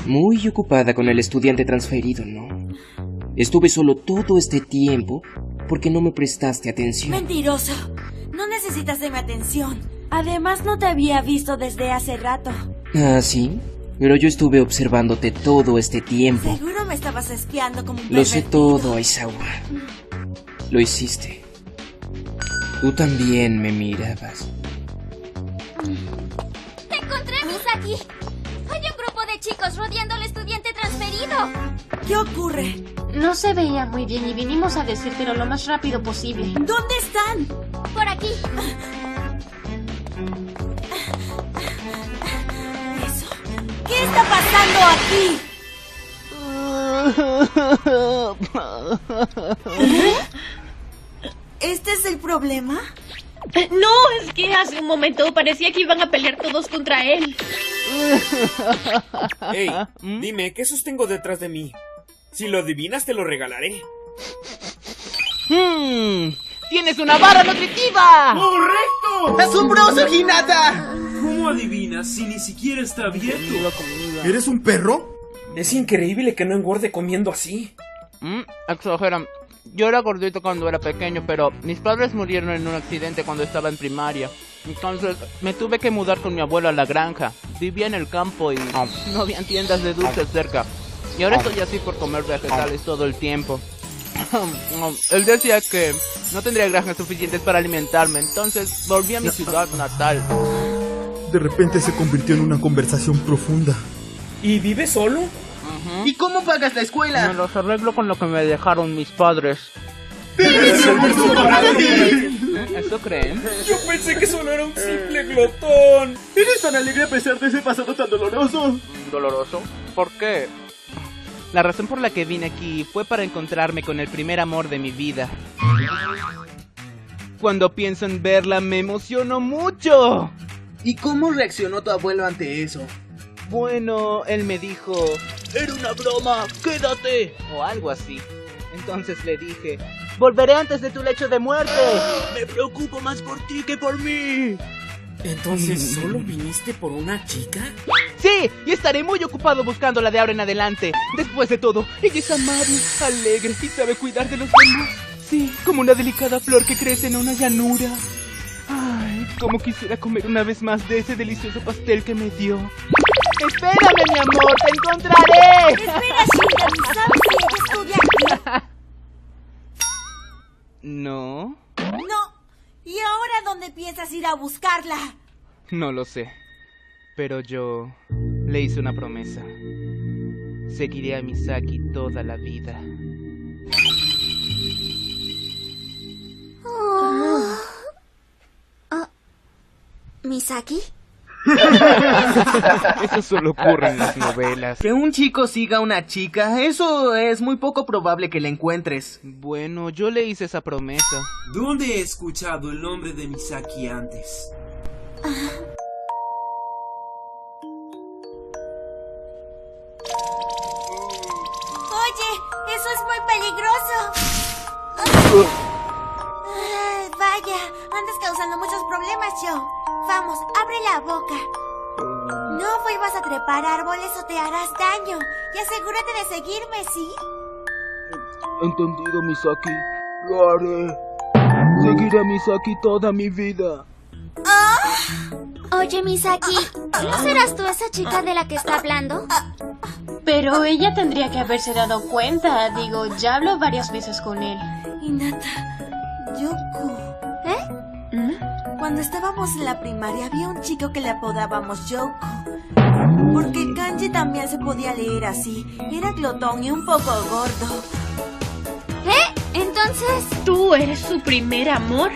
Muy ocupada con el estudiante transferido, ¿no? Estuve solo todo este tiempo porque no me prestaste atención. ¡Mentiroso! No necesitas de mi atención. Además, no te había visto desde hace rato. ¿Ah, sí? Pero yo estuve observándote todo este tiempo. Seguro me estabas espiando como un Lo sé pervertido. todo, Aizawa. Lo hiciste. Tú también me mirabas. ¡Te encontré, Misaki! Hay un grupo de chicos rodeando al estudiante transferido. ¿Qué ocurre? No se veía muy bien y vinimos a decírtelo lo más rápido posible. ¿Dónde están? Por aquí. Eso. ¿Qué está pasando aquí? ¿Este es el problema? No, es que hace un momento parecía que iban a pelear todos contra él. Hey, dime, ¿qué sostengo detrás de mí? Si lo adivinas, te lo regalaré. ¡Tienes una barra nutritiva! ¡Correcto! ¡Asombroso, Hinata! ¿Cómo adivinas si ni siquiera está abierto? ¿Eres un perro? Es increíble que no engorde comiendo así. Exageran. Yo era gordito cuando era pequeño, pero mis padres murieron en un accidente cuando estaba en primaria. Entonces me tuve que mudar con mi abuelo a la granja. Vivía en el campo y no habían tiendas de dulces cerca. Y ahora estoy así por comer vegetales todo el tiempo. Él decía que no tendría granjas suficientes para alimentarme, entonces volví a mi ciudad natal. De repente se convirtió en una conversación profunda. ¿Y vive solo? ¿Y cómo pagas la escuela? Me los arreglo con lo que me dejaron mis padres. ¡Tienes almuerzo para ti! ¿Eso creen? Yo pensé que solo era un simple glotón. ¿Eres tan alegre a pesar de ese pasado tan doloroso? ¿Doloroso? ¿Por qué? La razón por la que vine aquí fue para encontrarme con el primer amor de mi vida. Cuando pienso en verla me emociono mucho. ¿Y cómo reaccionó tu abuelo ante eso? Bueno, él me dijo, era una broma, quédate, o algo así. Entonces le dije, volveré antes de tu lecho de muerte. Me preocupo más por ti que por mí. ¿Entonces solo viniste por una chica? Sí, y estaré muy ocupado buscándola de ahora en adelante. Después de todo, ella es amable, alegre y sabe cuidar de los demás. Sí, como una delicada flor que crece en una llanura. Ay, cómo quisiera comer una vez más de ese delicioso pastel que me dio. ¡Espérame, mi amor! ¡Te encontraré! Espera, Shinra, ¿sabes si ella estudia aquí? No, No. ¿Y ahora dónde piensas ir a buscarla? no lo sé. Pero yo le hice una promesa. Seguiré a Misaki toda la vida. ¿Misaki? Eso solo ocurre en las novelas. Que un chico siga a una chica, eso es muy poco probable que la encuentres. Bueno, yo le hice esa promesa. ¿Dónde he escuchado el nombre de Misaki antes? Oye, eso es muy peligroso. Vaya, andas causando muchos problemas, Joe. Vamos, abre la boca. No vuelvas a trepar árboles o te harás daño. Y asegúrate de seguirme, ¿sí? Entendido, Misaki. Lo haré. Seguiré a Misaki toda mi vida. Oye, Misaki, ¿no serás tú esa chica de la que está hablando? Pero ella tendría que haberse dado cuenta. Digo, ya habló varias veces con él. Hinata, Yoko. Cuando estábamos en la primaria había un chico que le apodábamos Yoko. Porque el kanji también se podía leer así. Era glotón y un poco gordo. Entonces... ¿Tú eres su primer amor?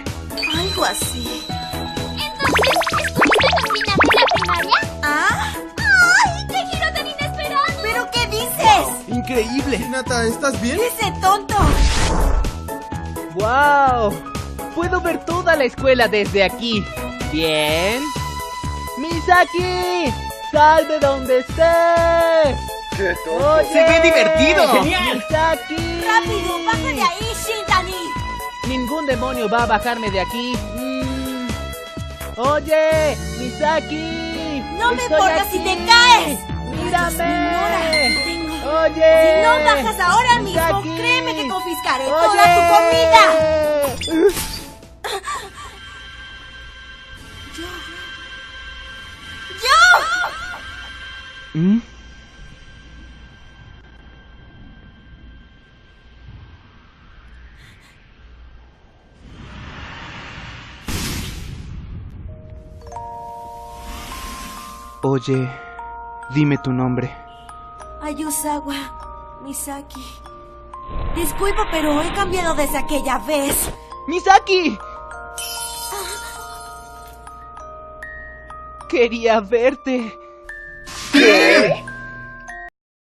Algo así. ¿Entonces estuviste con Hinata en la primaria? ¿Ah? ¡Ay, qué giro tan inesperado! ¿Pero qué dices? ¡Increíble! Hinata, ¿estás bien? ¡Ese tonto! ¡Wow! Puedo ver toda la escuela desde aquí. ¿Bien? ¡Misaki! ¡Sal de donde estés! ¡Oye! ¡Se ve divertido! ¡Misaki! ¡Rápido, baja de ahí, Shintani! Ningún demonio va a bajarme de aquí. ¡Oye! ¡Misaki! ¡No me ¡Estoy importa aquí! si te caes! ¡Oye! Si no bajas ahora mismo, Misaki. créeme que confiscaré ¡Oye! toda tu comida. ¿Mm? Oye, dime tu nombre. Ayusawa Misaki. Disculpa, pero he cambiado desde aquella vez. ¡Misaki! Quería verte.